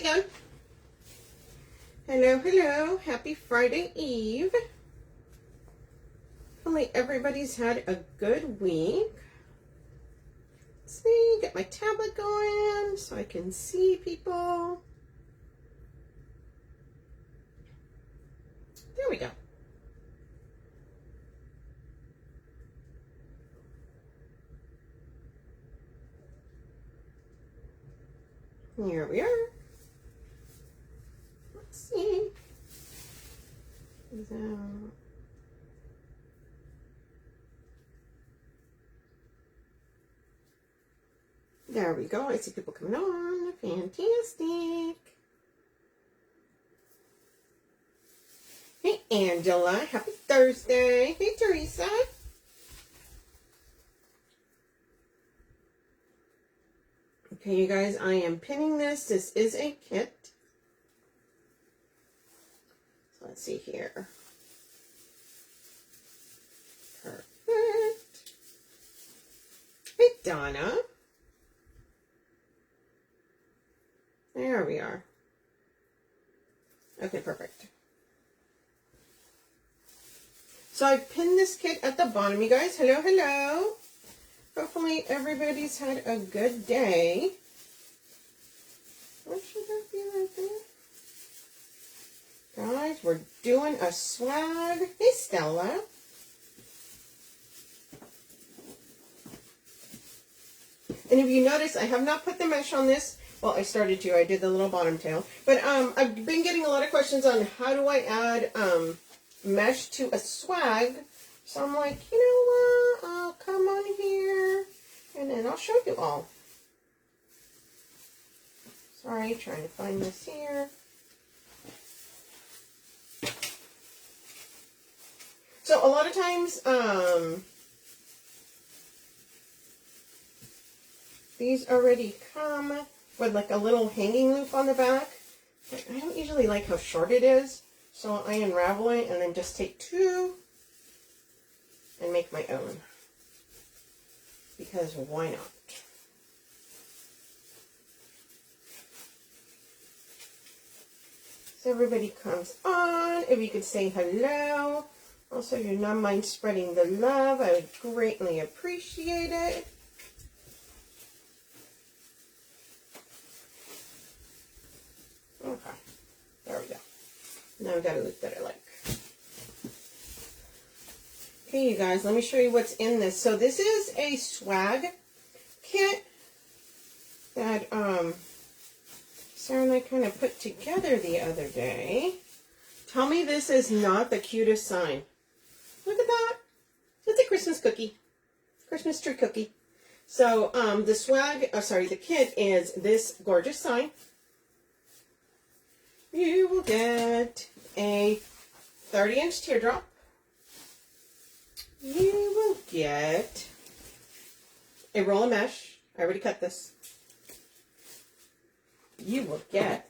doing? Hello, hello. Happy Friday Eve. Hopefully everybody's had a good week. Let's see, get my tablet going so I can see people. There we go. Here we are. Let's see. So, there we go. I see people coming on. Fantastic. Hey, Angela. Happy Thursday. Hey, Teresa. Okay, you guys, I am pinning this. This is a kit. So let's see here. Perfect. Hey, Donna. There we are. Okay, perfect. So I pinned this kit at the bottom, you guys. Hello, hello. Hopefully everybody's had a good day. What should that be right there? Guys, we're doing a swag. Hey, Stella. And if you notice, I have not put the mesh on this. Well, I started to. I did the little bottom tail. But I've been getting a lot of questions on how do I add mesh to a swag. So I'm like, you know what? I'll come on here and then I'll show you all. Sorry, trying to find this here. So a lot of times, these already come with like a little hanging loop on the back. But I don't usually like how short it is. So I unravel it and then just take two and make my own, because why not? So everybody comes on. If you could say hello. Also, if you don't mind spreading the love, I would greatly appreciate it. Okay, there we go. Now I've got a look that I like. Okay, you guys, let me show you what's in this. So this is a swag kit that Sarah and I kind of put together the other day. Tell me this is not the cutest sign. Look at that. It's a Christmas cookie. Christmas tree cookie. So the swag, the kit is this gorgeous sign. You will get a 30-inch teardrop. You will get a roll of mesh. I already cut this. You will get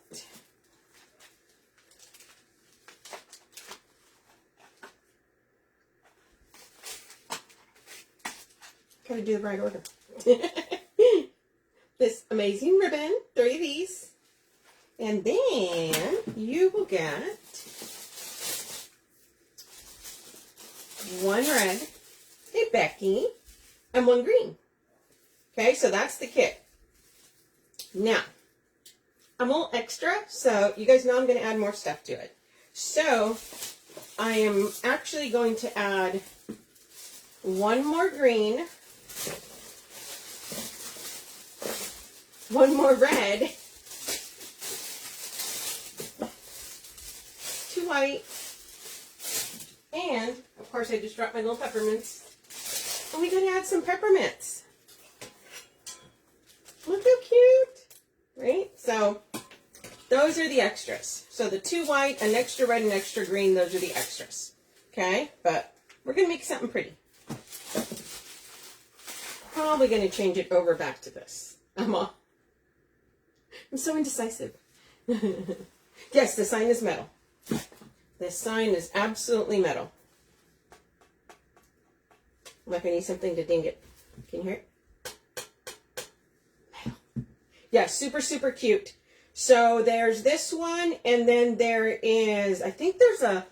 gotta do the right order. This amazing ribbon, 3 of these. And then you will get 1 red, a Becky, and 1 green. Okay, so that's the kit. Now, I'm a little extra, so you guys know I'm going to add more stuff to it. So, I am actually going to add 1 more green, 1 more red, 2 white, and, of course, I just dropped my little peppermints. And we gotta add some peppermints. Look how cute, right? So, those are the extras. So, the 2 white, an extra red, and extra green, those are the extras. Okay? But we're gonna make something pretty. Probably gonna change it over back to this. I'm so indecisive. Yes, the sign is metal. This sign is absolutely metal. Like I need something to ding it. Can you hear it? Metal. Yeah, super, super cute. So there's this one, and then there is, I think there's a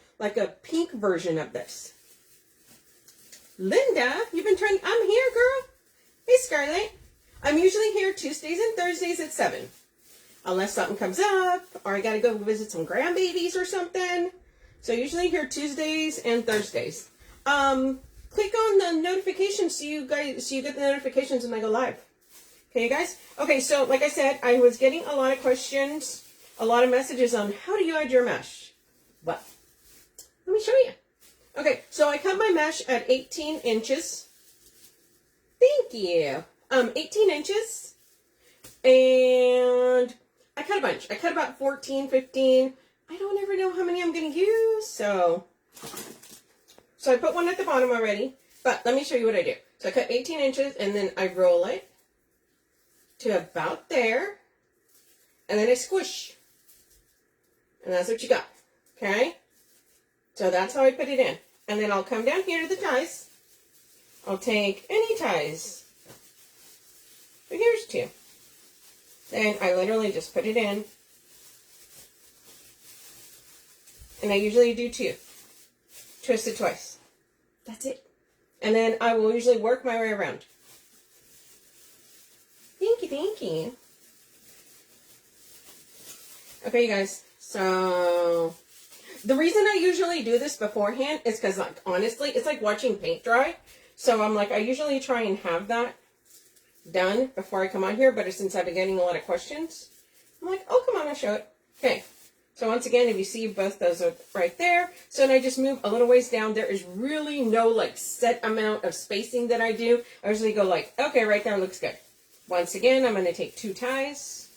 pink version of this. Linda, you've been trying, I'm here, girl. Hey, Scarlett. I'm usually here Tuesdays and Thursdays at 7. Unless something comes up, or I gotta go visit some grandbabies or something. So usually here Tuesdays and Thursdays. Click on the notifications so you get the notifications when I go live. Okay, you guys? Okay, so like I said, I was getting a lot of questions, a lot of messages on how do you add your mesh? Well, let me show you. Okay, so I cut my mesh at 18 inches. Thank you. 18 inches. And I cut a bunch. I cut about 14, 15. I don't ever know how many I'm going to use, so I put one at the bottom already. But let me show you what I do. So I cut 18 inches, and then I roll it to about there, and then I squish. And that's what you got, okay? So that's how I put it in. And then I'll come down here to the ties. I'll take any ties. So here's 2. Then I literally just put it in. And I usually do 2. Twist it twice. That's it. And then I will usually work my way around. Thank you, thank you. Okay, you guys. So the reason I usually do this beforehand is because, like, honestly, it's like watching paint dry. So I'm like, I usually try and have that done before I come on here. But since I've been getting a lot of questions, I'm like, oh, come on, I'll show it. Okay. So once again, if you see both those are right there. So then I just move a little ways down. There is really no like set amount of spacing that I do. I usually go like, okay, right there looks good. Once again, I'm going to take 2 ties,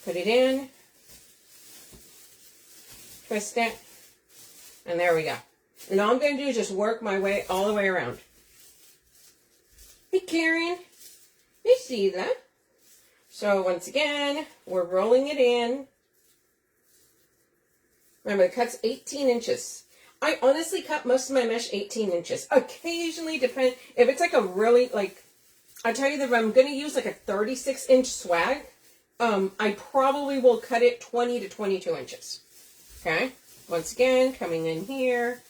put it in, twist it, and there we go. And all I'm going to do is just work my way all the way around. Hey, Karen. Hey, Sheila. So once again, we're rolling it in. Remember, the cut's 18 inches. I honestly cut most of my mesh 18 inches. Occasionally, depend if it's like a really, like, I tell you that if I'm going to use like a 36-inch swag, I probably will cut it 20 to 22 inches. Okay? Once again, coming in here.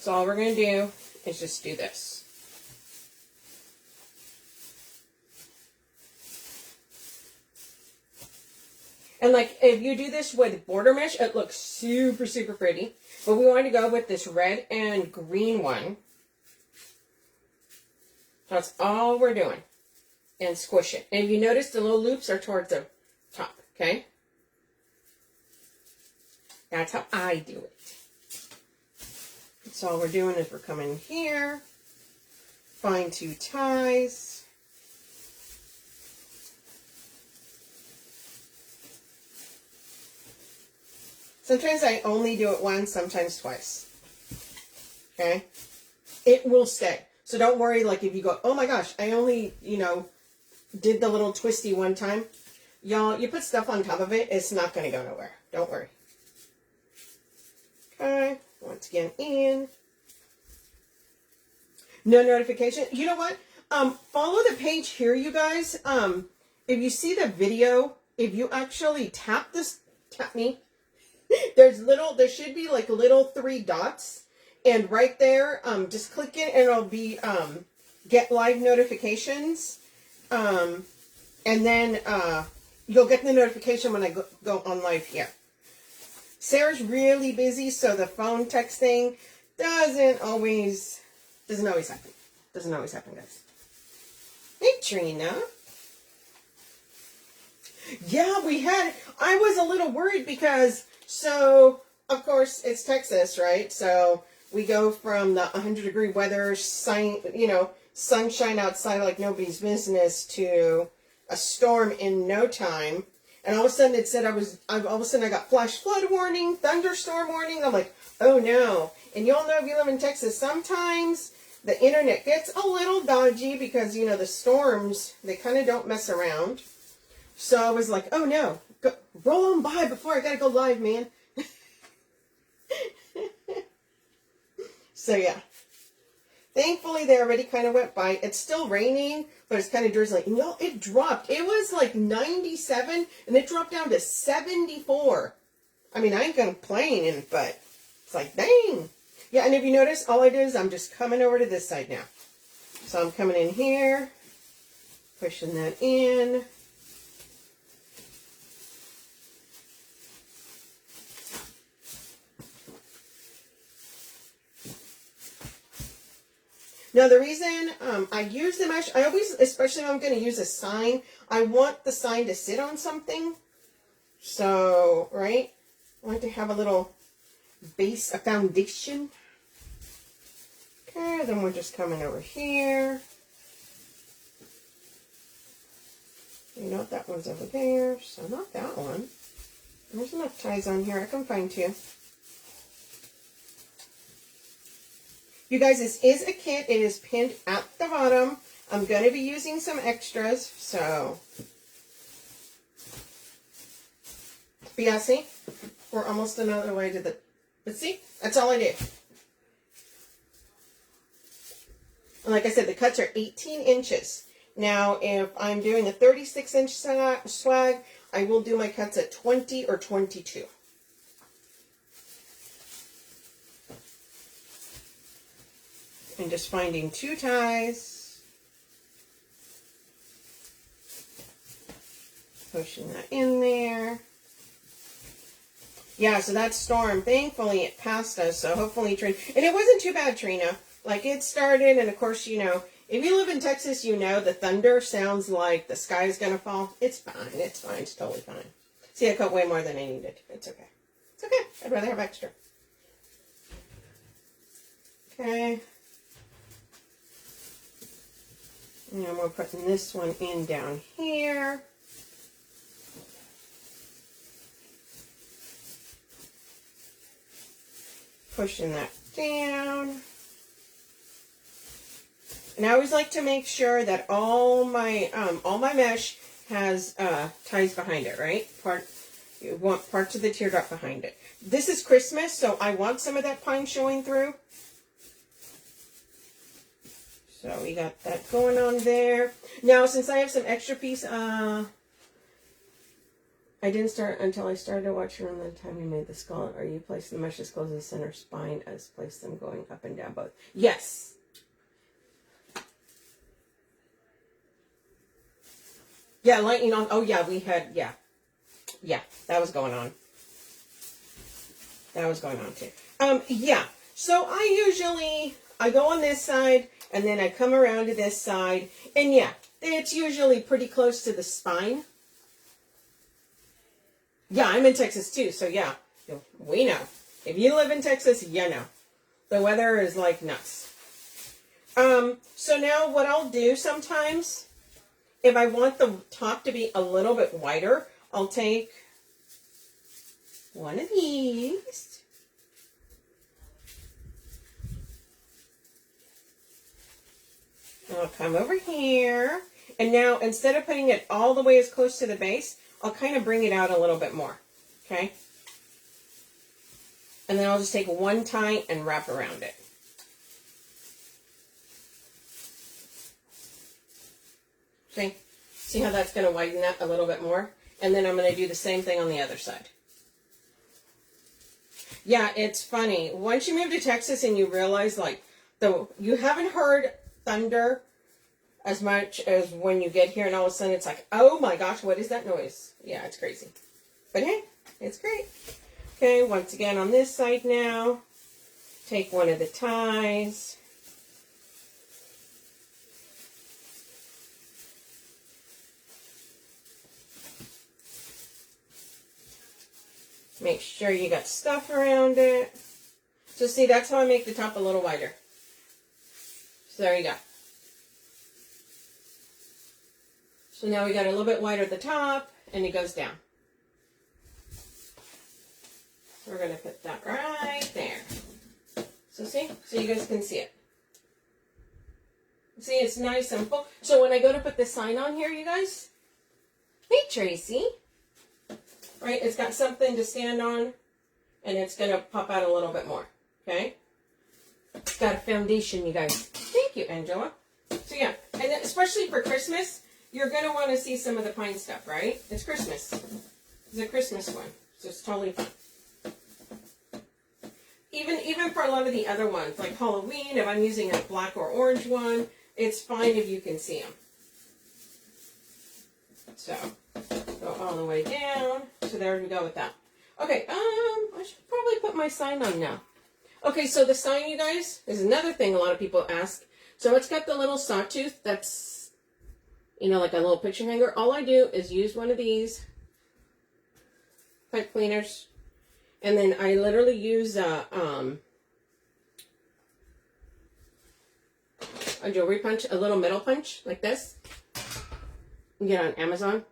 So all we're going to do is just do this. And like, if you do this with border mesh, it looks super, super pretty. But we want to go with this red and green one. That's all we're doing. And squish it. And if you notice, the little loops are towards the top, okay? That's how I do it. So all we're doing is we're coming here, find 2 ties. Sometimes I only do it once, sometimes twice. Okay? It will stay. So don't worry, like, if you go, oh my gosh, I only, did the little twisty one time. Y'all, you put stuff on top of it, it's not going to go nowhere. Don't worry. Okay. Once again, in. No notification. You know what? Follow the page here, you guys. If you see the video, if you actually tap me, there should be like little 3 dots, and right there, just click it and it'll be, get live notifications. And then, you'll get the notification when I go on live here. Sarah's really busy, so the phone texting doesn't always happen. Doesn't always happen, guys. Hey, Trina. Yeah, I was a little worried because, so, of course, it's Texas, right? So we go from the 100-degree weather, sunshine outside like nobody's business, to a storm in no time. And all of a sudden it said I got flash flood warning, thunderstorm warning. I'm like, oh no. And y'all know if you live in Texas, sometimes the internet gets a little dodgy because, the storms, they kind of don't mess around. So I was like, oh no, roll on by before I gotta go live, man. So yeah, Thankfully, they already kind of went by. It's still raining, but it's kind of drizzling. No, it dropped. It was like 97, and it dropped down to 74. I mean, I ain't gonna complain, but it's like, dang. Yeah, and if you notice, all I did is I'm just coming over to this side now. So I'm coming in here, pushing that in. Now, the reason I use the mesh, I always, especially if I'm going to use a sign, I want the sign to sit on something. So, right? I want to have a little base, a foundation. Okay, then we're just coming over here. You know, that one's over there, so not that one. There's enough ties on here. I can find two. You guys, this is a kit. It is pinned at the bottom. I'm going to be using some extras, so. But yeah, see? We're almost another way to the, but see? That's all I do. And like I said, the cuts are 18 inches. Now, if I'm doing a 36-inch swag, I will do my cuts at 20 or 22. And just finding two ties. Pushing that in there. Yeah, so that storm, thankfully it passed us, so hopefully Trina, and it wasn't too bad, Trina. Like, it started, and of course, you know, if you live in Texas, you know the thunder sounds like the sky is going to fall. It's fine, it's fine, it's totally fine. See, I cut way more than I needed. It's okay. It's okay. I'd rather have extra. Okay. And we're putting this one in down here. Pushing that down. And I always like to make sure that all my mesh has ties behind it, right? You want parts of the teardrop behind it. This is Christmas, so I want some of that pine showing through. So we got that going on there. Now, since I have some extra piece, I didn't start until I started watching around the time you made the skull. Are you placing the mesh as close as the center spine as place them going up and down both? Yes. Yeah, lightning on. Oh, yeah, we had, yeah. Yeah, that was going on. That was going on, too. Yeah, so I go on this side, and then I come around to this side, and yeah, it's usually pretty close to the spine. Yeah, I'm in Texas, too, so yeah, we know. If you live in Texas, you know. The weather is like nuts. So now what I'll do sometimes, if I want the top to be a little bit wider, I'll take one of these. I'll come over here. And now, instead of putting it all the way as close to the base, I'll kind of bring it out a little bit more. Okay? And then I'll just take one tie and wrap around it. See? See how that's going to widen that a little bit more? And then I'm going to do the same thing on the other side. Yeah, it's funny. Once you move to Texas and you realize, like, you haven't heard thunder as much as when you get here, and all of a sudden it's like, oh my gosh, what is that noise? Yeah, it's crazy. But hey, it's great. Okay, once again on this side now, take one of the ties. Make sure you got stuff around it. So see, that's how I make the top a little wider. So there you go. So now we got a little bit wider at the top, and it goes down. So we're going to put that right there. So see? So you guys can see it. See, it's nice and full. So when I go to put the sign on here, you guys, hey, Tracy. Right, it's got something to stand on, and it's going to pop out a little bit more, okay? It's got a foundation, you guys. you, Angela. So yeah, and then especially for Christmas, you're going to want to see some of the pine stuff, right? It's Christmas. It's a Christmas one, so it's totally fine. Even for a lot of the other ones, like Halloween, if I'm using a black or orange one, it's fine if you can see them. So, go all the way down. So there we go with that. Okay, I should probably put my sign on now. Okay, so the sign, you guys, is another thing a lot of people ask. So it's got the little sawtooth that's, you know, like a little picture hanger. All I do is use one of these pipe cleaners. And then I literally use a jewelry punch, a little metal punch like this. You get on Amazon.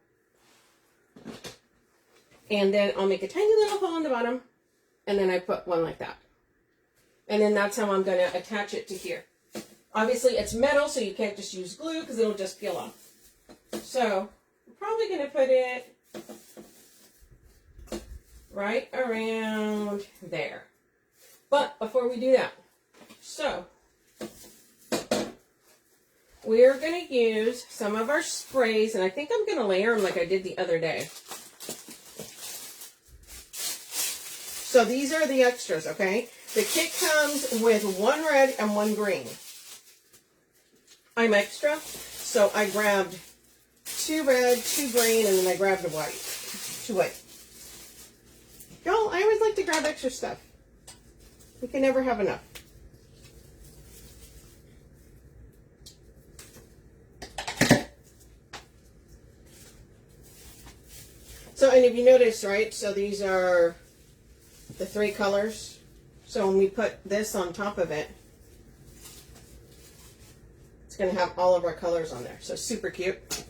And then I'll make a tiny little hole in the bottom. And then I put one like that. And then that's how I'm going to attach it to here. Obviously it's metal, so you can't just use glue because it'll just peel off. So I'm probably going to put it right around there. But before we do that, so we're going to use some of our sprays, and I think I'm going to layer them like I did the other day. So these are the extras, okay? The kit comes with one red and one green. I'm extra, so I grabbed 2 red, 2 green, and then I grabbed a white. 2 white. Y'all, I always like to grab extra stuff. You can never have enough. So, and if you notice, right, so these are the 3 colors. So when we put this on top of it, it's going to have all of our colors on there. So super cute.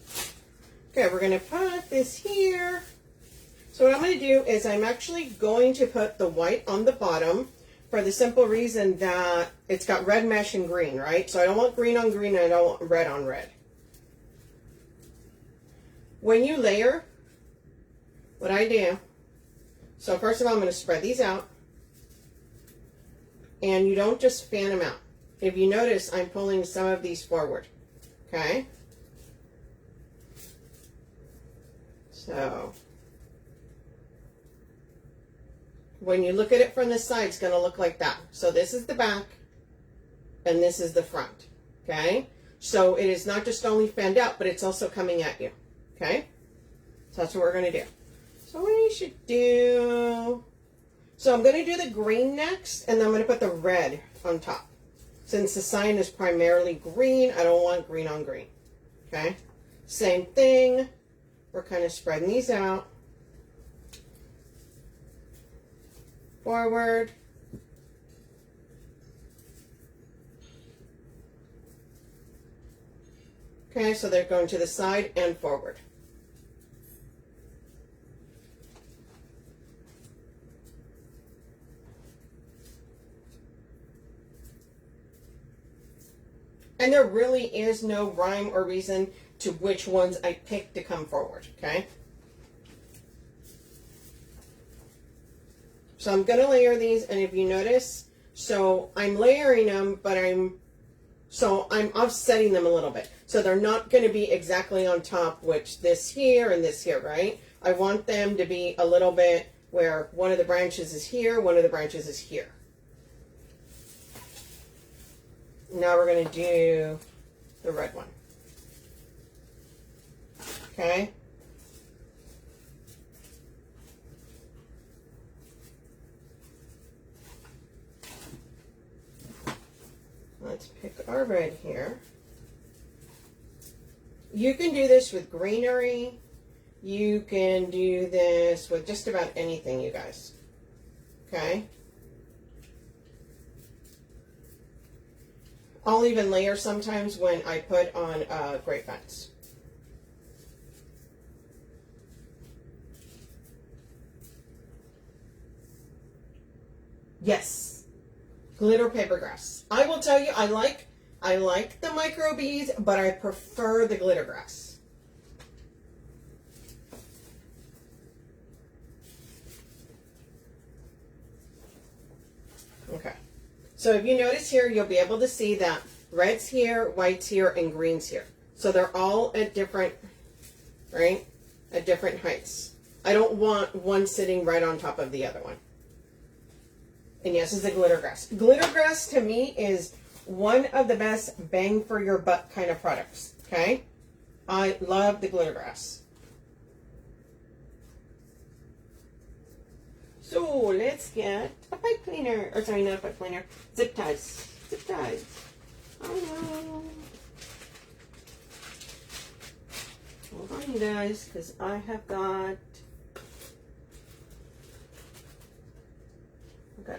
Okay, we're going to put this here. So what I'm going to do is I'm actually going to put the white on the bottom for the simple reason that it's got red mesh and green, right? So I don't want green on green and I don't want red on red. When you layer, what I do, so first of all, I'm going to spread these out. And you don't just fan them out. If you notice, I'm pulling some of these forward. Okay? So, when you look at it from the side, it's going to look like that. So this is the back, and this is the front. Okay? So it is not just only fanned out, but it's also coming at you. Okay? So that's what we're going to do. So what we should do... So I'm going to do the green next, and then I'm going to put the red on top. Since the sign is primarily green, I don't want green on green. Okay? Same thing. We're kind of spreading these out. Forward. Okay, so they're going to the side and forward. And there really is no rhyme or reason to which ones I pick to come forward, okay? So I'm going to layer these, and if you notice, so I'm layering them, but I'm offsetting them a little bit. So they're not going to be exactly on top, which this here and this here, right? I want them to be a little bit where one of the branches is here, one of the branches is here. Now we're going to do the red one. Okay? Let's pick our red here. You can do this with greenery. You can do this with just about anything, you guys. Okay? I'll even layer sometimes when I put on grapevines. Yes, glitter paper grass. I will tell you, I like the micro beads, but I prefer the glitter grass. Okay. So if you notice here, you'll be able to see that Red's here, white's here, and green's here. So they're all at different, right? At different heights. I don't want one sitting right on top of the other one. And yes, it's a glitter grass. Glitter grass to me is one of the best bang for your buck kind of products. Okay? I love the glitter grass. So let's get a pipe cleaner. Or sorry, not a pipe cleaner. Zip ties. Zip ties. Oh no. Hold on, you guys, because I have got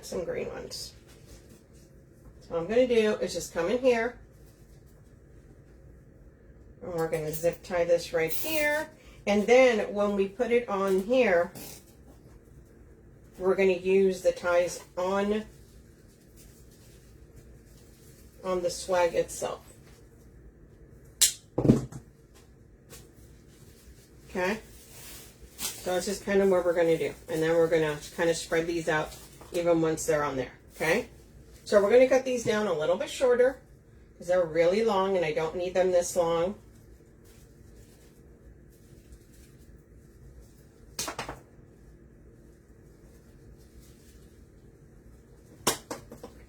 some green ones. So what I'm going to do is just come in here, and we're going to zip tie this right here, and then when we put it on here, we're going to use the ties on the swag itself. Okay, so that's just kind of what we're going to do, and then we're going to kind of spread these out even once they're on there. Okay, so we're going to cut these down a little bit shorter because they're really long and I don't need them this long.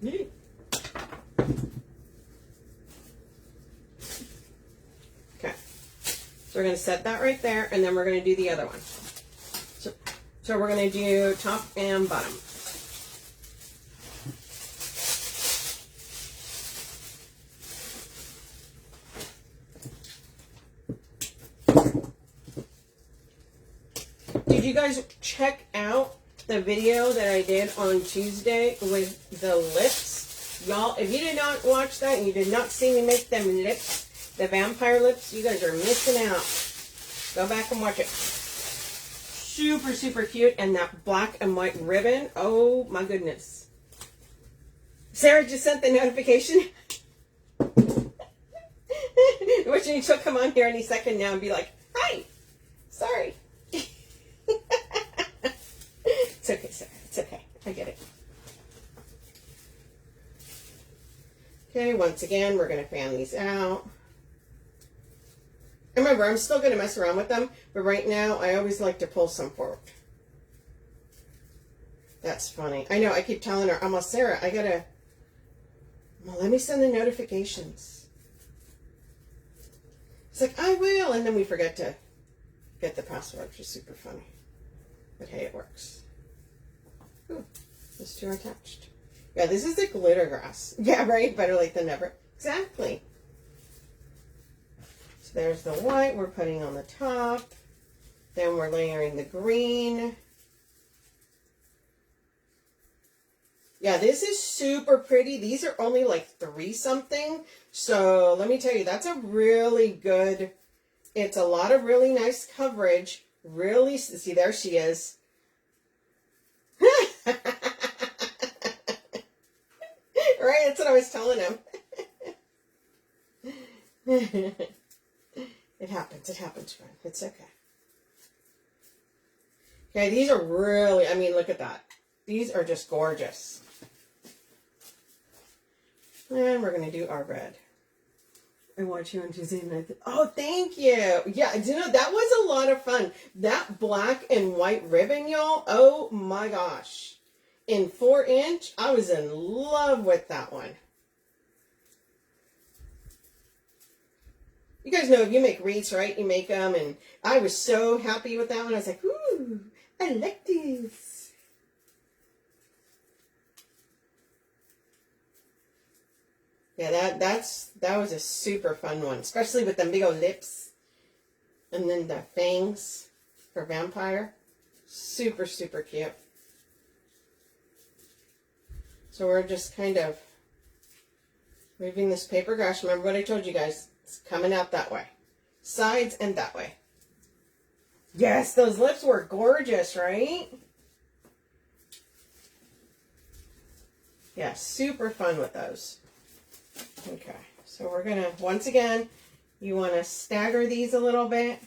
Okay, so we're going to set that right there, and then we're going to do the other one. So we're going to do top and bottom. Did you guys check out the video that I did on Tuesday with the lips? Y'all, if you did not watch that and you did not see me make them lips, the vampire lips, you guys are missing out. Go back and watch it. Super, super cute. And that black and white ribbon. Oh my goodness. Sarah just sent the notification. Which she'll come on here any second now and be like, hi, sorry. It's okay, Sarah. It's okay. I get it. Okay, once again, we're going to fan these out. Remember, I'm still going to mess around with them, but right now, I always like to pull some forward. That's funny. I know, I keep telling her, almost, Sarah, I got to, well, let me send the notifications. It's like, I will, and then we forget to get the password, which is super funny. But hey, it works. Ooh, those two are attached. Yeah, this is the glitter grass. Yeah, right? Better late than never. Exactly. So there's the white we're putting on the top. Then we're layering the green. Yeah, this is super pretty. These are only like 3 something. So let me tell you, that's a really good, it's a lot of really nice coverage. Really, see, there she is. Right, that's what I was telling him. It happens, friend. It's okay. Okay, these are really, I mean, look at that. These are just gorgeous. And we're going to do our red. I watched you on Tuesday night. Oh, thank you. Yeah, you know, that was a lot of fun. That black and white ribbon, y'all. Oh my gosh. In 4-inch, I was in love with that one. You guys know if you make wreaths, right? You make them, and I was so happy with that one. I was like, ooh, I like this. Yeah, that was a super fun one, especially with them big old lips, and then the fangs for vampire. Super, super cute. So we're just kind of moving this paper grass. Remember what I told you guys? It's coming out that way. Sides and that way. Yes, those lips were gorgeous, right? Yeah, super fun with those. Okay, so we're going to, once again, you want to stagger these a little bit.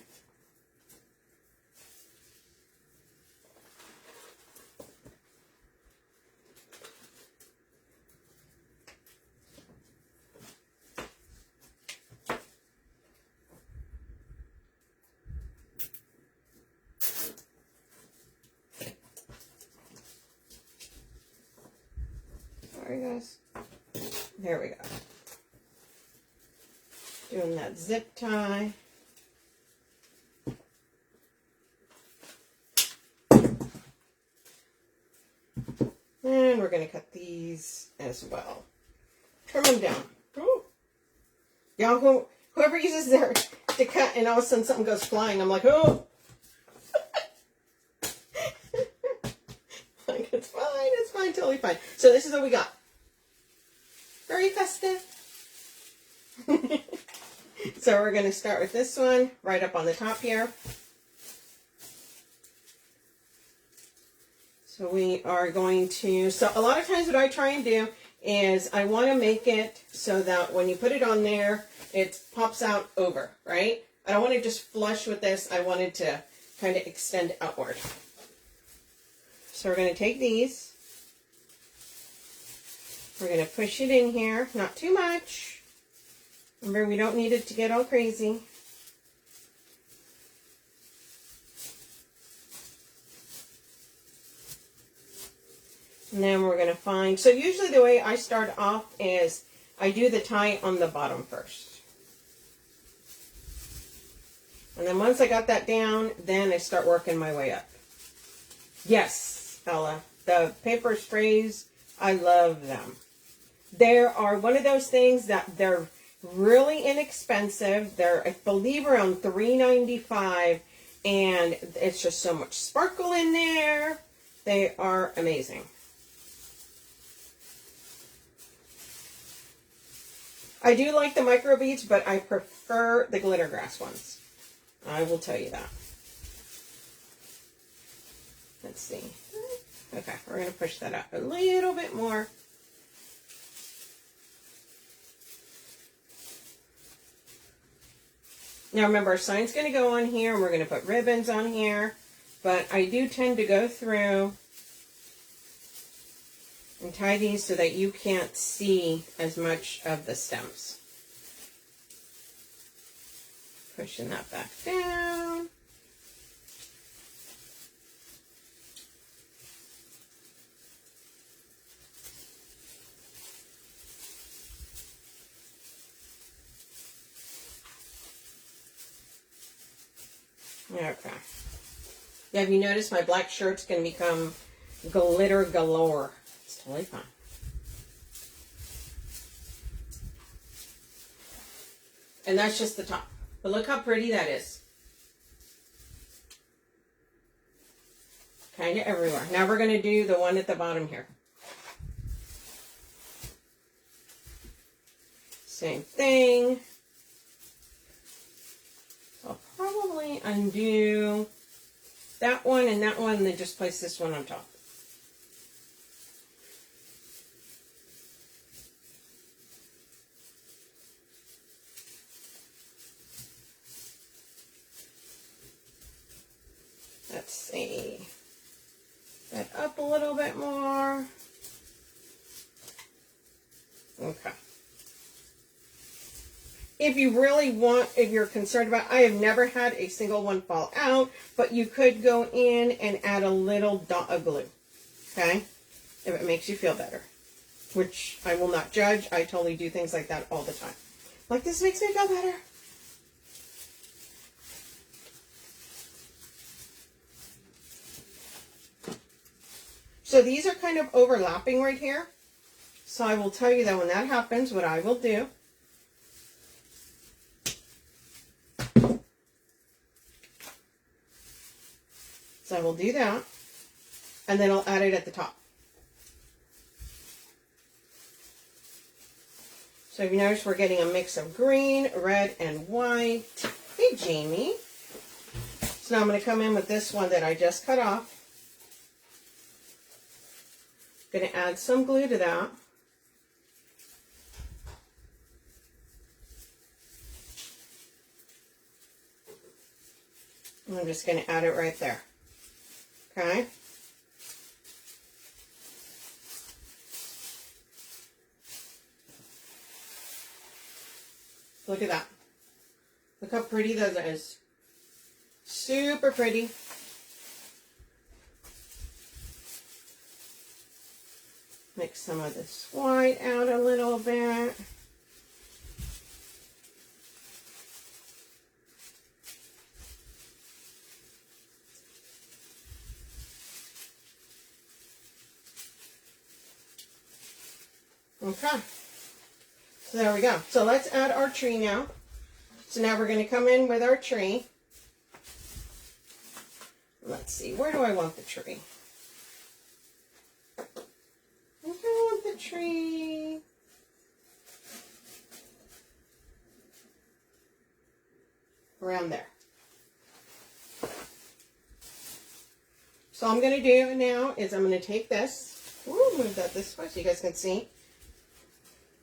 this. There we go. Doing that zip tie. And we're going to cut these as well. Trim them down. Ooh. Y'all, whoever uses their to cut and all of a sudden something goes flying, I'm like, oh. Like, it's fine, totally fine. So this is what we got. Very festive. So we're going to start with this one right up on the top here. So we are going to, so a lot of times what I try and do is I want to make it so that when you put it on there, it pops out over, right? I don't want to just flush with this. I want it to kind of extend outward. So we're going to take these. We're going to push it in here, not too much. Remember, we don't need it to get all crazy. And then we're going to find, so usually the way I start off is I do the tie on the bottom first. And then once I got that down, then I start working my way up. Yes, Ella, the paper sprays, I love them. They are one of those things that they're really inexpensive. They're, I believe, around $3.95, and it's just so much sparkle in there. They are amazing. I do like the micro beads, but I prefer the glitter grass ones. I will tell you that. Let's see. Okay, we're going to push that up a little bit more. Now remember, our sign's going to go on here, and we're going to put ribbons on here. But I do tend to go through and tie these so that you can't see as much of the stems. Pushing that back down. Okay. Yeah, have you noticed my black shirt's going to become glitter galore? It's totally fine. And that's just the top. But look how pretty that is. Kind of everywhere. Now we're going to do the one at the bottom here. Same thing. I'll probably undo that one and then just place this one on top. Let's see. That up a little bit more. Okay. If you really want, if you're concerned about, I have never had a single one fall out, but you could go in and add a little dot of glue, okay? If it makes you feel better, which I will not judge. I totally do things like that all the time. Like, this makes me feel better. So these are kind of overlapping right here. So I will tell you that when that happens, what I will do is I will do that, and then I'll add it at the top. So if you notice, we're getting a mix of green, red, and white. Hey, Jamie. So now I'm going to come in with this one that I just cut off. Going to add some glue to that. And I'm just going to add it right there. Okay. Look at that. Look how pretty that is. Super pretty. Mix some of this white out a little bit. Okay, so there we go. So let's add our tree now. So now we're going to come in with our tree. Let's see, where do I want the tree? I think I want the tree around there. So all I'm going to do now is I'm going to take this, move that this way so you guys can see.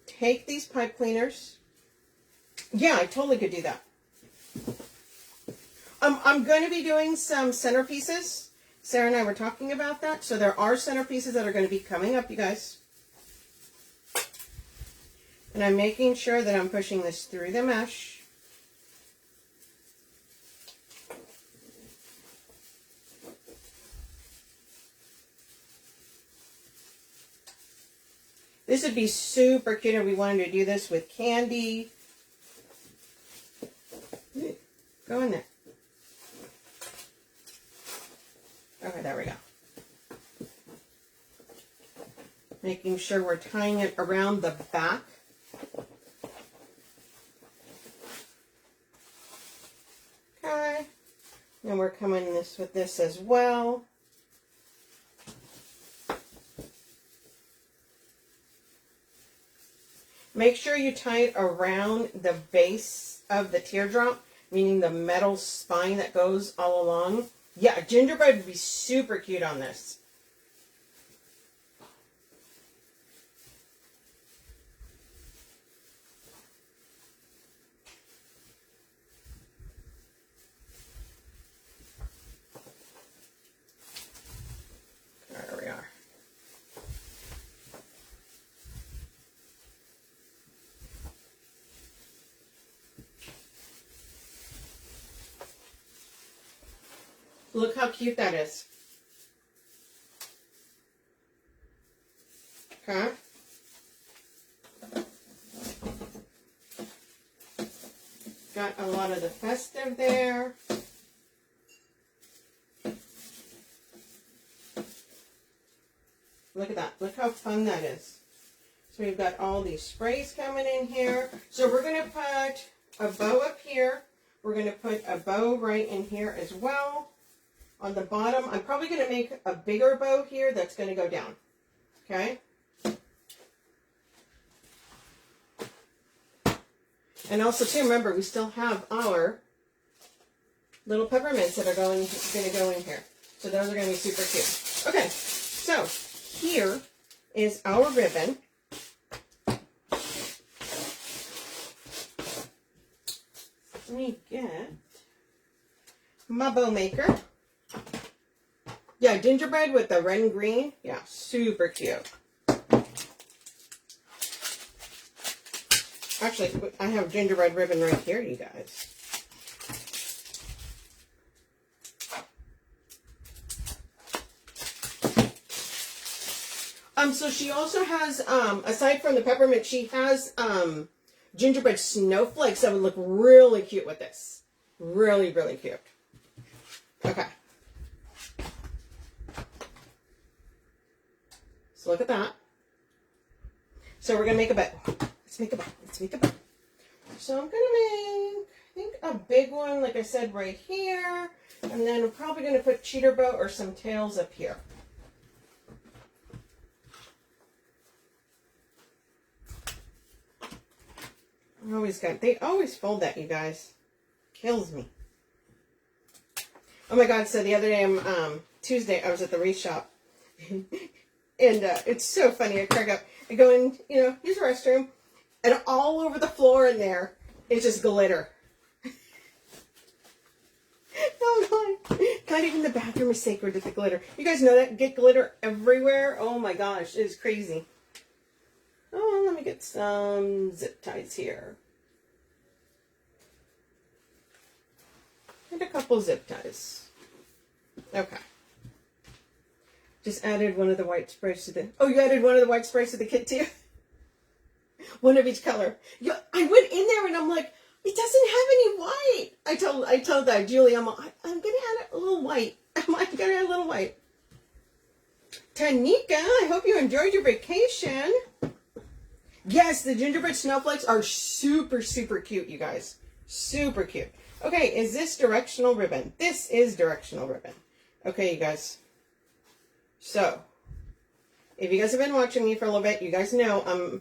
Take these pipe cleaners. Yeah, I totally could do that. I'm going to be doing some centerpieces. Sarah and I were talking about that. So there are centerpieces that are going to be coming up, you guys. And I'm making sure that I'm pushing this through the mesh. This would be super cute if we wanted to do this with candy. Go in there. Okay, there we go. Making sure we're tying it around the back. Okay. And we're coming with this as well. Make sure you tie it around the base of the teardrop, meaning the metal spine that goes all along. Yeah, gingerbread would be super cute on this. There we are. Look how cute that is. Okay. Got a lot of the festive there. Look at that. Look how fun that is. So we've got all these sprays coming in here. So we're going to put a bow up here. We're going to put a bow right in here as well. On the bottom, I'm probably going to make a bigger bow here that's going to go down. Okay? And also, too, remember, we still have our little peppermints that are going to go in here. So those are going to be super cute. Okay, so here is our ribbon. Let me get my bow maker. Yeah, gingerbread with the red and green. Yeah, super cute. Actually, I have gingerbread ribbon right here, you guys. So she also has, aside from the peppermint, she has gingerbread snowflakes that would look really cute with this. Really, really cute. Okay. So look at that. So we're going to make a bow. Let's make a bow. Let's make a bow. So I'm going to make, I think, a big one, like I said, right here. And then we're probably going to put cheater bow or some tails up here. They always fold that, you guys. Kills me. Oh my God, so the other day, Tuesday, I was at the Wreath shop. And it's so funny. I crack up. I go in, use the restroom. And all over the floor in there is just glitter. Oh my. Not even the bathroom is sacred with the glitter. You guys know that? Get glitter everywhere. Oh my gosh, it is crazy. Oh, let me get some zip ties here. And a couple zip ties. Okay. Just added one of the white sprays to the... Oh, you added one of the white sprays to the kit too? One of each color. Yeah, I went in there and I'm like, it doesn't have any white. I told that Julie, I'm going to add a little white. I'm going to add a little white. Tanika, I hope you enjoyed your vacation. Yes, the gingerbread snowflakes are super, super cute, you guys. Super cute. Okay, is this directional ribbon? This is directional ribbon. Okay, you guys. So, if you guys have been watching me for a little bit, you guys know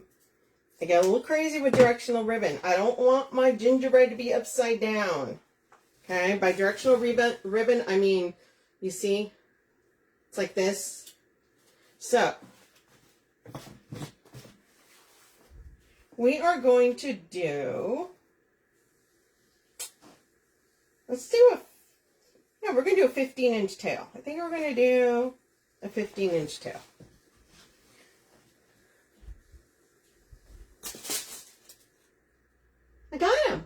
I get a little crazy with directional ribbon. I don't want my gingerbread to be upside down. Okay, by directional ribbon, I mean, you see, it's like this. So, we are going to do, we're going to do a 15-inch tail. I think we're going to do a 15-inch tail. I got him.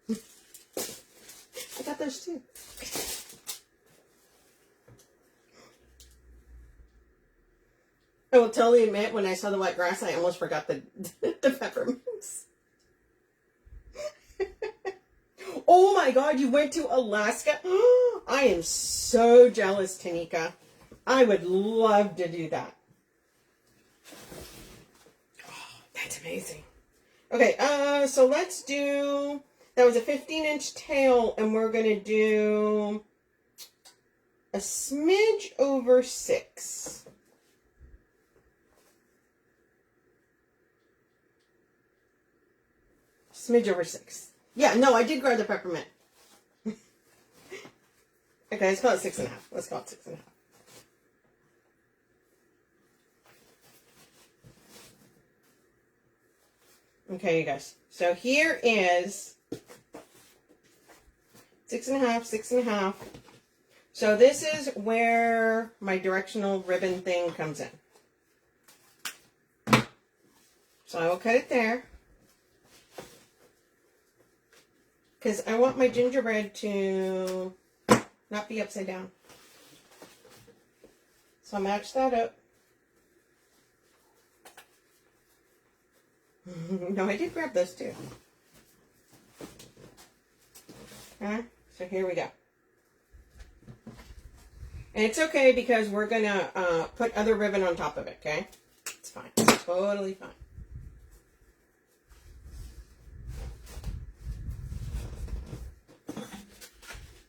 I got those too. I will totally admit, when I saw the white grass, I almost forgot the peppermints. Oh my God, you went to Alaska? I am so jealous, Tanika. I would love to do that. Oh, that's amazing. Okay, so let's do, that was a 15-inch tail, and we're going to do a smidge over 6. Smidge over 6. Yeah, no, I did grab the peppermint. Okay, let's call it 6.5. Let's call it 6.5. Okay, you guys. So here is 6.5, 6.5. So this is where my directional ribbon thing comes in. So I will cut it there. Because I want my gingerbread to not be upside down. So I'll match that up. No, I did grab those too. Okay, so here we go. And it's okay because we're going to put other ribbon on top of it, okay? It's fine. It's totally fine.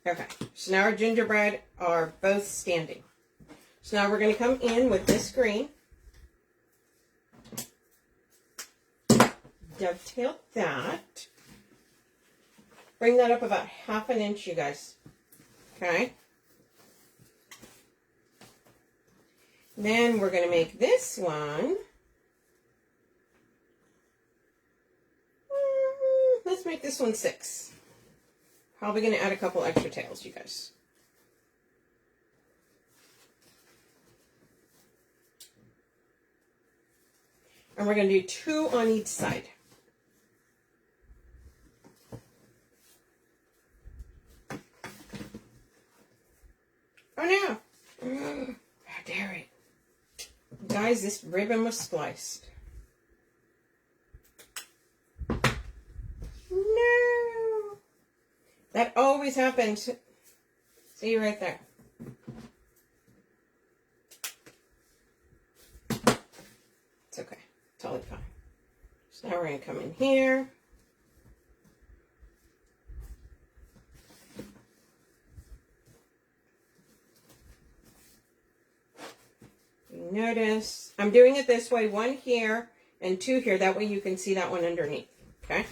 Okay, so now our gingerbread are both standing. So now we're going to come in with this green. Dovetail that. Bring that up about 1/2 inch, you guys. Okay. Then we're going to make this one. Let's make this one 6. Probably going to add a couple extra tails, you guys. And we're going to do 2 on each side. Oh no! How dare it. Guys, this ribbon was spliced. No! That always happens. See you right there. It's okay. Totally fine. So now we're going to come in here. You notice I'm doing it this way, 1 here and 2 here. That way you can see that one underneath. Okay?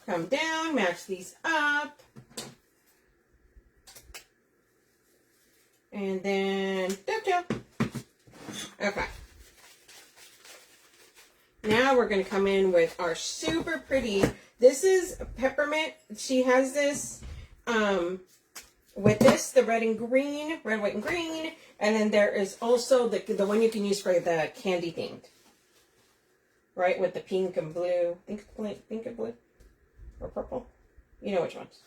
Come down, match these up. And then dovetail. Okay. Now we're going to come in with our super pretty, this is Peppermint. She has this with this, the red and green, red, white, and green. And then there is also the one you can use for the candy themed. Right, with the pink and blue. Pink and blue. or purple. You know which ones.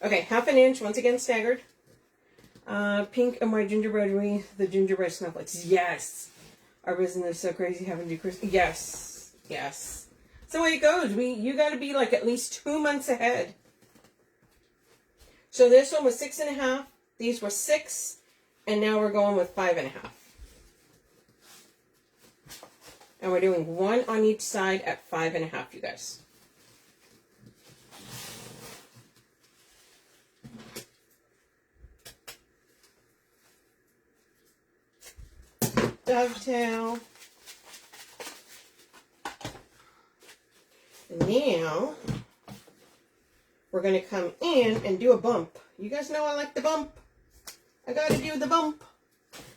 Okay, 1/2 inch, once again staggered. Pink and white gingerbread wreath, the gingerbread snowflakes. Yes! Our business is so crazy having to do Christmas. Yes! Yes. That's the way it goes. You got to be like at least 2 months ahead. So this one was 6.5. These were 6. And now we're going with 5.5. And we're doing 1 on each side at 5.5, you guys. Dovetail. And now we're going to come in and do a bump. You guys know I like the bump. I got to do the bump.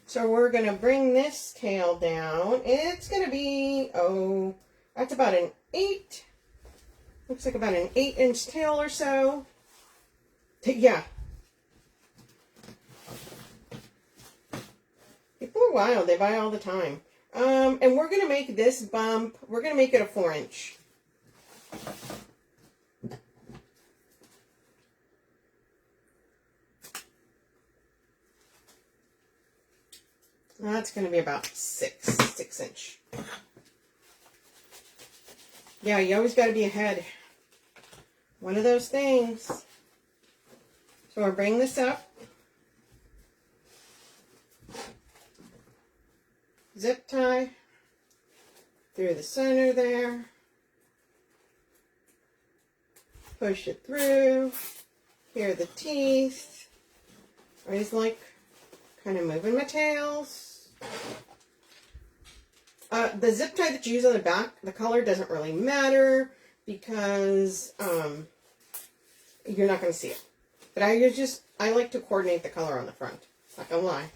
So we're going to bring this tail down. It's going to be, oh, that's about an 8. Looks like about an 8-inch tail or so. Yeah. People are wild. They buy all the time. And we're going to make this bump, we're going to make it a 4-inch. That's going to be about 6 inch. Yeah, you always got to be ahead. One of those things. So we'll bring this up. Zip tie through the center there. Push it through. Here are the teeth. Always like kind of moving my tails. The zip tie that you use on the back, the color doesn't really matter because you're not going to see it. But I like to coordinate the color on the front. Not gonna lie.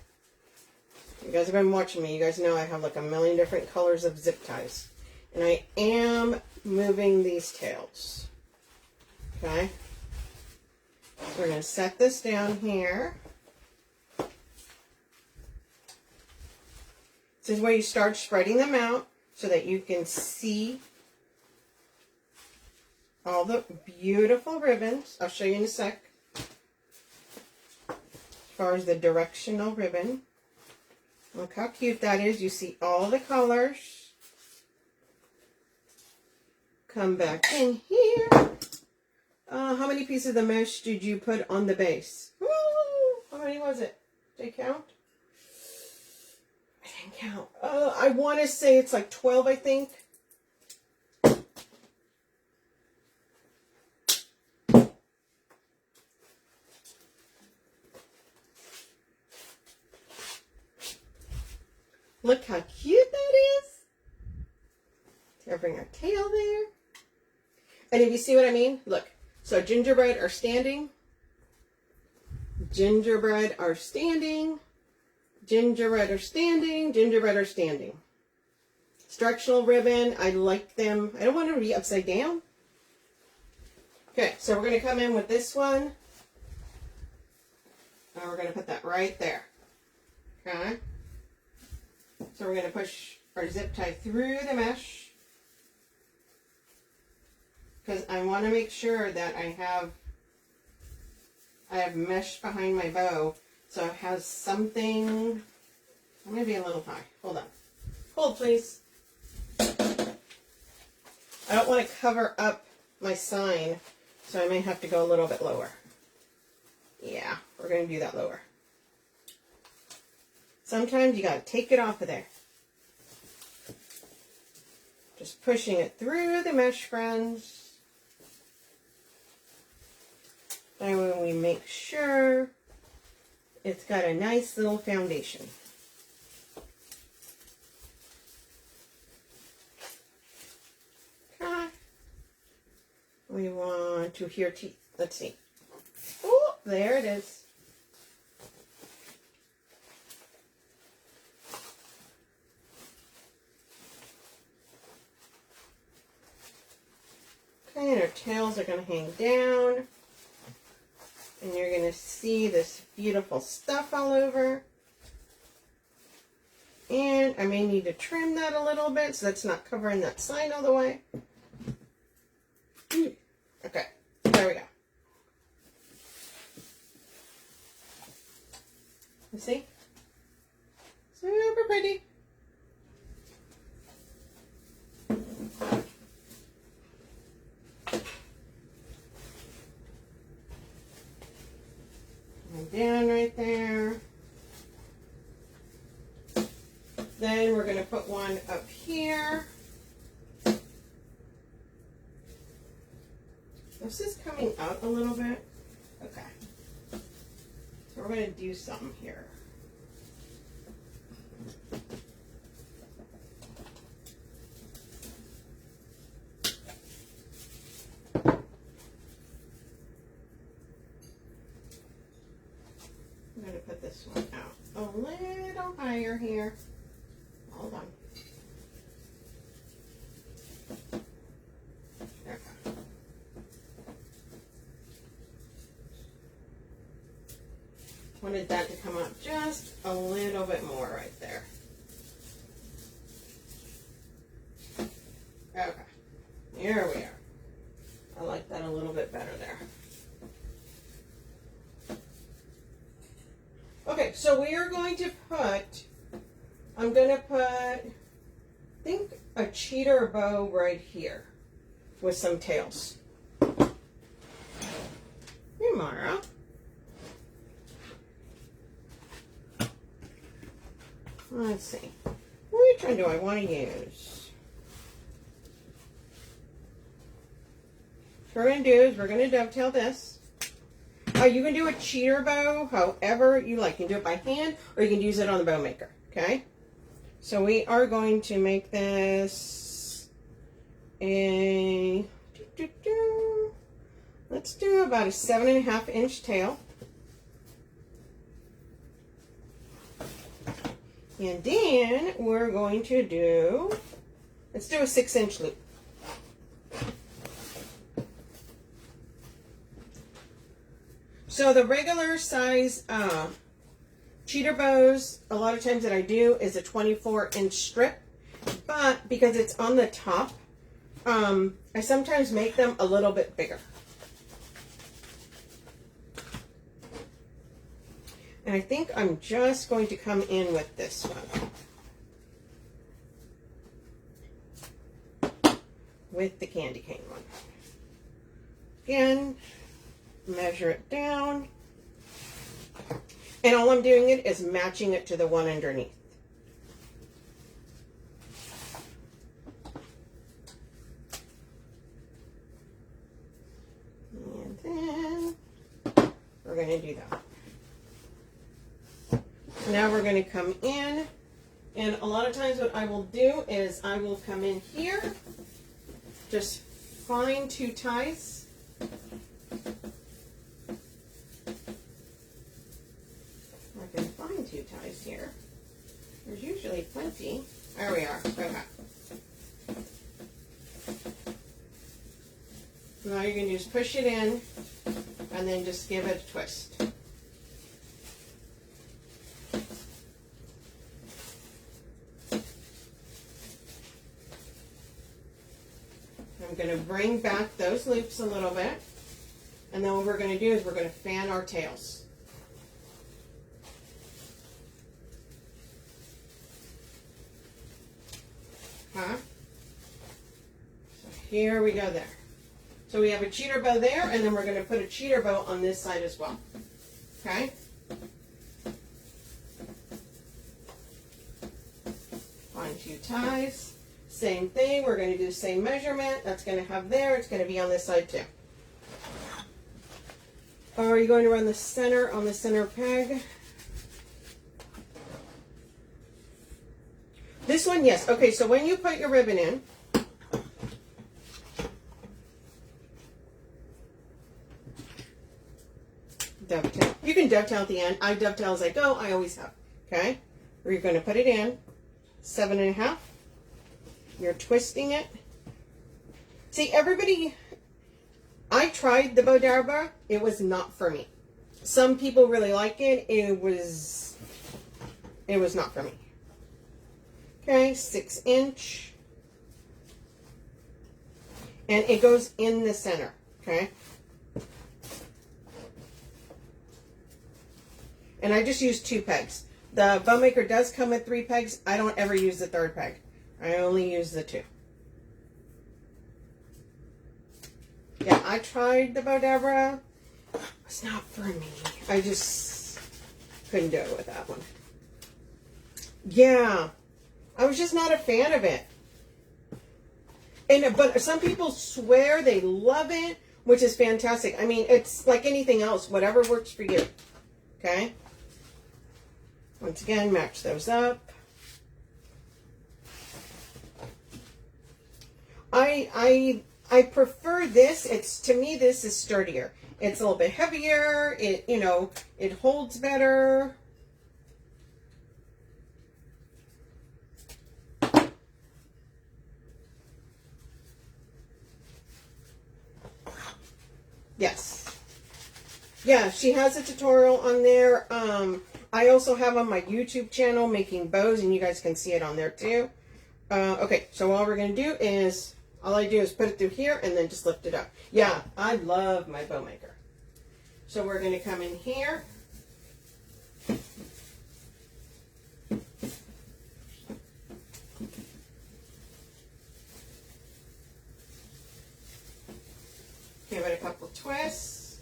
You guys have been watching me. You guys know I have like a million different colors of zip ties. And I am moving these tails. Okay? So we're going to set this down here. This is where you start spreading them out so that you can see all the beautiful ribbons. I'll show you in a sec. As far as the directional ribbon. Look how cute that is. You see all the colors. Come back in here. How many pieces of mesh did you put on the base? Woo! How many was it? Did you count? I didn't count. I want to say it's like 12, I think. Look how cute that is. I'll bring our tail there. And if you see what I mean, look. So gingerbread are standing. Gingerbread are standing. Gingerbread are standing. Gingerbread are standing. Structural ribbon, I like them. I don't want them to be upside down. Okay, so we're going to come in with this one. And we're going to put that right there. Okay. So we're going to push our zip tie through the mesh. Because I want to make sure that I have mesh behind my bow. So it has something. I'm going to be a little high. Hold on. Hold, please. I don't want to cover up my sign. So I may have to go a little bit lower. Yeah, we're going to do that lower. Sometimes you got to take it off of there. Just pushing it through the mesh, friends. That way we make sure it's got a nice little foundation. Okay. We want to hear teeth. Let's see. Oh, there it is. Okay, and our tails are going to hang down. And you're going to see this beautiful stuff all over. And I may need to trim that a little bit so that's not covering that sign all the way. Okay. down right there. Then we're going to put one up here. This is coming out a little bit. Okay. So we're going to do something here. I'm going to put this one out a little higher here. Hold on. Okay. Wanted that to come up just a little bit more right there. Okay. Here we are. I like that a little bit better there. Okay, so we are going to put, I'm going to put, I think, a cheater bow right here with some tails. Hey, Mara. Let's see. Which one do I want to use? What we're going to do is we're going to dovetail this. You can do a cheater bow however you like. You can do it by hand or you can use it on the bow maker. Okay? So we are going to make this a, let's do about a 7.5 inch tail. And then we're going to do, let's do a 6 inch loop. So the regular size cheater bows, a lot of times that I do is a 24 inch strip, but because it's on the top, I sometimes make them a little bit bigger. And I think I'm just going to come in with this one. With the candy cane one. Again, measure it down. And all I'm doing it is matching it to the one underneath. And then we're going to do that. Now we're going to come in, and a lot of times what I will do is I will come in here, just find 2 ties. I can find 2 ties here. There's usually plenty. There we are. Okay. Now you can just push it in and then just give it a twist. I'm going to bring back those loops a little bit, and then what we're going to do is we're going to fan our tails. So here we go there. So we have a cheater bow there, and then we're going to put a cheater bow on this side as well. Okay? Find 2 ties. Same thing, we're going to do the same measurement. That's going to have there, it's going to be on this side too. Are you going to run the center on the center peg? This one, yes. Okay, so when you put your ribbon in, dovetail. You can dovetail at the end. I dovetail as I go. I always have. Okay? We're going to put it in 7.5. You're twisting it. See, everybody, I tried the Bodara. It was not for me. Some people really like it. It was not for me. Okay, 6 inch. And it goes in the center. Okay. And I just use 2 pegs. The bow maker does come with 3 pegs. I don't ever use the 3rd peg. I only use the 2. Yeah, I tried the Bodara. It's not for me. I just couldn't do it with that one. Yeah, I was just not a fan of it. But some people swear they love it, which is fantastic. I mean, it's like anything else, whatever works for you. Okay? Once again, match those up. I prefer this. To me, this is sturdier. It's a little bit heavier. It holds better. Yes. Yeah, she has a tutorial on there. I also have on my YouTube channel making bows, and you guys can see it on there too. Okay, so all we're going to do is, all I do is put it through here and then just lift it up. Yeah, I love my bow maker. So we're going to come in here. Give it a couple twists.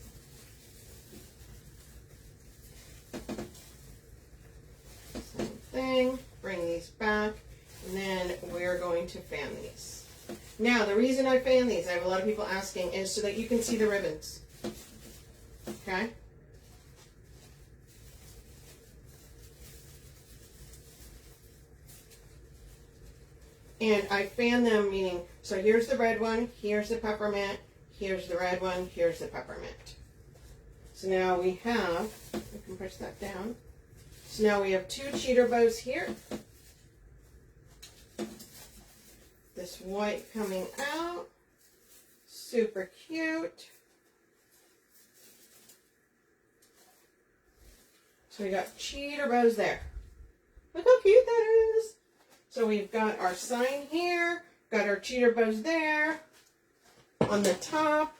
Same thing. Bring these back. And then we're going to fan these. Now, the reason I fan these, I have a lot of people asking, is so that you can see the ribbons. Okay? And I fan them, meaning, so here's the red one, here's the peppermint, here's the red one, here's the peppermint. So now we have, I can push that down. So now we have 2 cheater bows here. This white coming out, super cute. So we got cheater bows there. Look how cute that is. So we've got our sign here, got our cheater bows there, on the top.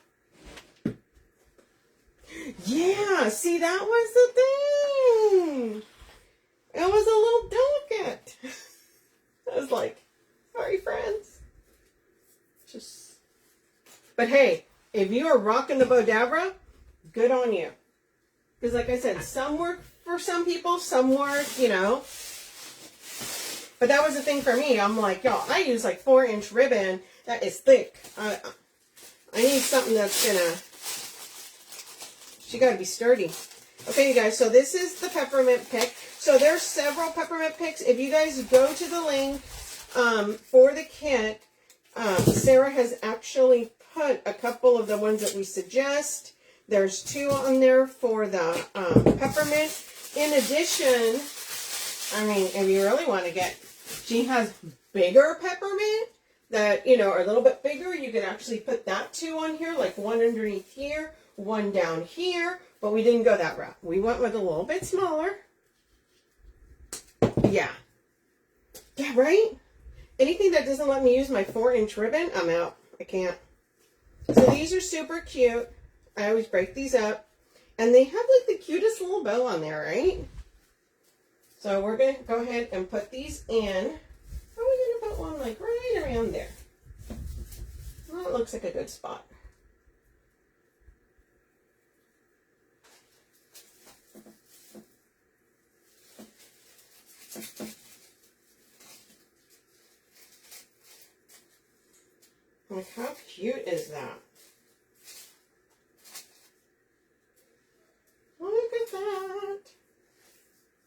Yeah, see, that was the thing. It was a little delicate. I was like, sorry, friends. But hey, if you are rocking the Bodabra, good on you. Because like I said, some work for some people, some work, But that was the thing for me. I'm like, y'all, I use like 4-inch ribbon that is thick. I need something that's she gotta be sturdy. Okay, you guys, so this is the peppermint pick. So there's several peppermint picks. If you guys go to the link for the kit, Sarah has actually put a couple of the ones that we suggest. There's 2 on there for the peppermint. In addition, I mean, if you really want to get, she has bigger peppermint that, are a little bit bigger. You can actually put that 2 on here, like 1 underneath here, 1 down here. But we didn't go that route. We went with a little bit smaller. Yeah. Yeah, right? Anything that doesn't let me use my 4-inch ribbon, I'm out. I can't. So these are super cute. I always break these up. And they have like the cutest little bow on there, right? So we're going to go ahead and put these in. How are we going to put one like right around there? Well, that looks like a good spot. Like, how cute is that? Look at that.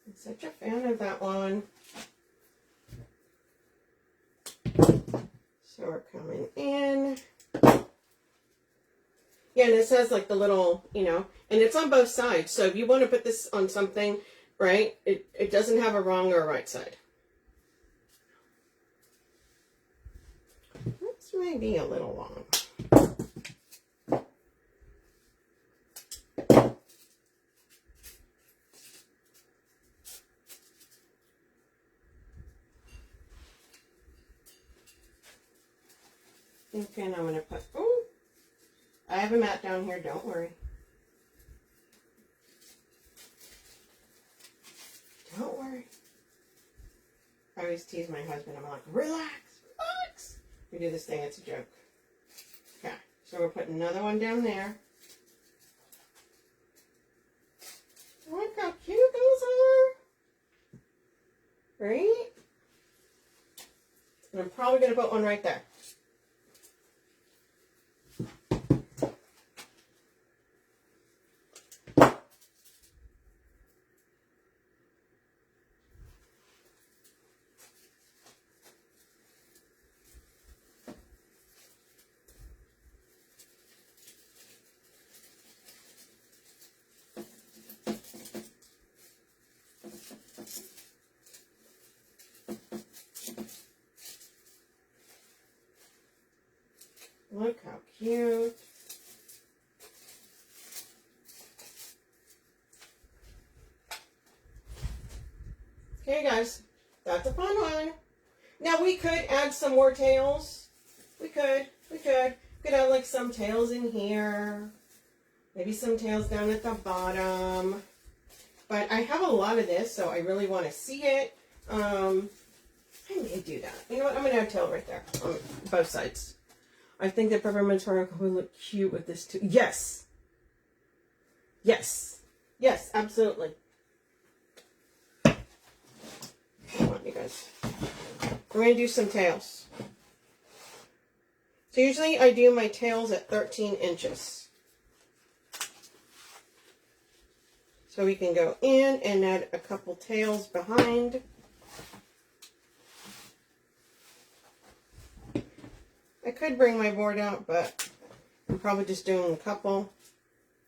I'm such a fan of that one. So we're coming in. Yeah, and it says like the little, and it's on both sides. So if you want to put this on something, right, it doesn't have a wrong or a right side. This may be a little long. Okay, now I'm going to put, I have a mat down here, don't worry. Don't worry. I always tease my husband, I'm like, relax, relax. We do this thing, it's a joke. Okay, so we're putting another one down there. Look how cute those right? And I'm probably going to put one right there. Look how cute. Okay, guys, that's a fun one. Now, we could add some more tails. We could add like some tails in here. Maybe some tails down at the bottom. But I have a lot of this, so I really want to see it. I may do that. You know what? I'm going to add a tail right there on both sides. I think that peppermint sparkle would look cute with this too. Yes. Yes. Yes, absolutely. Come on, you guys. We're going to do some tails. So usually I do my tails at 13 inches. So we can go in and add a couple tails behind. I could bring my board out, but I'm probably just doing a couple,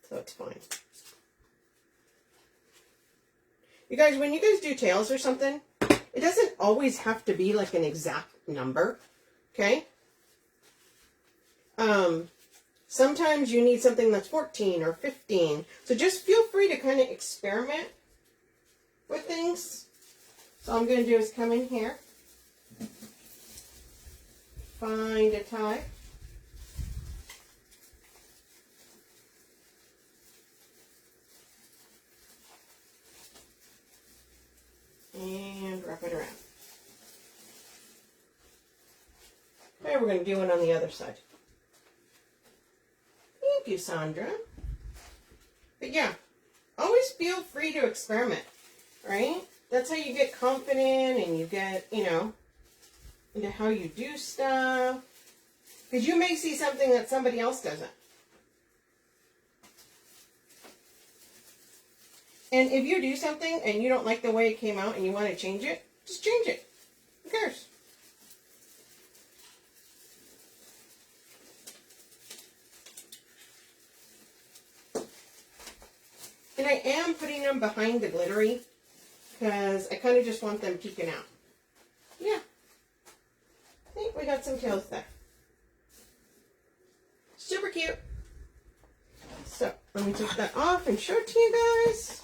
so it's fine. You guys, when you guys do tails or something, it doesn't always have to be like an exact number, okay? Sometimes you need something that's 14 or 15, so just feel free to kind of experiment with things. So all I'm going to do is come in here. Find a tie. And wrap it around. Okay, we're going to do one on the other side. Thank you, Sandra. But yeah, always feel free to experiment, right? That's how you get confident and you get, you know, into how you do stuff. Because you may see something that somebody else doesn't. And if you do something and you don't like the way it came out and you want to change it, just change it. Who cares? And I am putting them behind the glittery because I kind of just want them peeking out. Yeah. I think we got some tails there. Super cute. So, let me take that off and show it to you guys.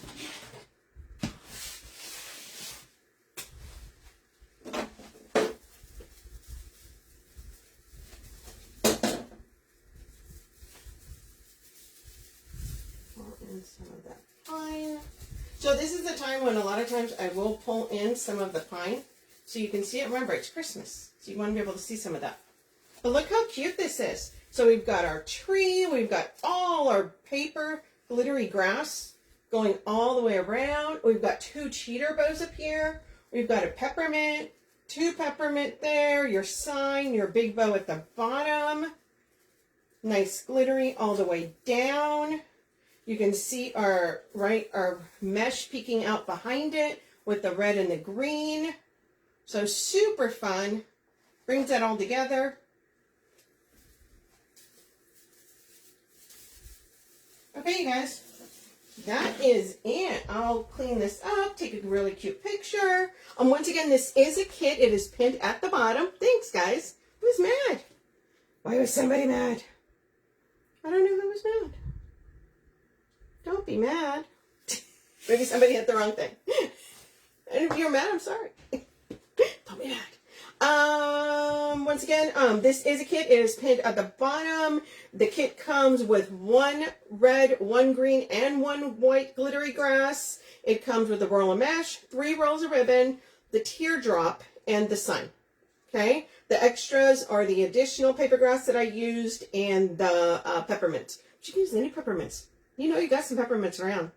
Pull in some of that pine. So this is the time when a lot of times I will pull in some of the pine so you can see it. Remember, it's Christmas, so you want to be able to see some of that. But look how cute this is. So we've got our tree, we've got all our paper glittery grass going all the way around. We've got 2 cheater bows up here. We've got a peppermint, 2 peppermint there, your sign, your big bow at the bottom. Nice glittery all the way down. You can see our mesh peeking out behind it with the red and the green. So super fun. Brings that all together. Okay, you guys, that is it. I'll clean this up, take a really cute picture. Once again, this is a kit. It is pinned at the bottom. Thanks, guys. Who's mad? Why was somebody mad? I don't know who was mad. Don't be mad. Maybe somebody hit the wrong thing. And if you're mad, I'm sorry. Don't be mad. Once again, this is a kit. It is pinned at the bottom. The kit comes with 1 red, 1 green, and 1 white glittery grass. It comes with a roll of mesh, 3 rolls of ribbon, the teardrop, and the sun. Okay? The extras are the additional paper grass that I used and the peppermint. But you can use any peppermints. You know you got some peppermints around.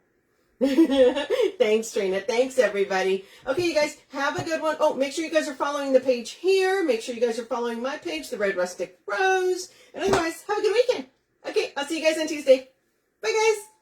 Thanks, Trina. Thanks, everybody. Okay, you guys, have a good one. Oh, make sure you guys are following the page here. Make sure you guys are following my page, The Red Rustic Rose. And otherwise, have a good weekend. Okay, I'll see you guys on Tuesday. Bye, guys.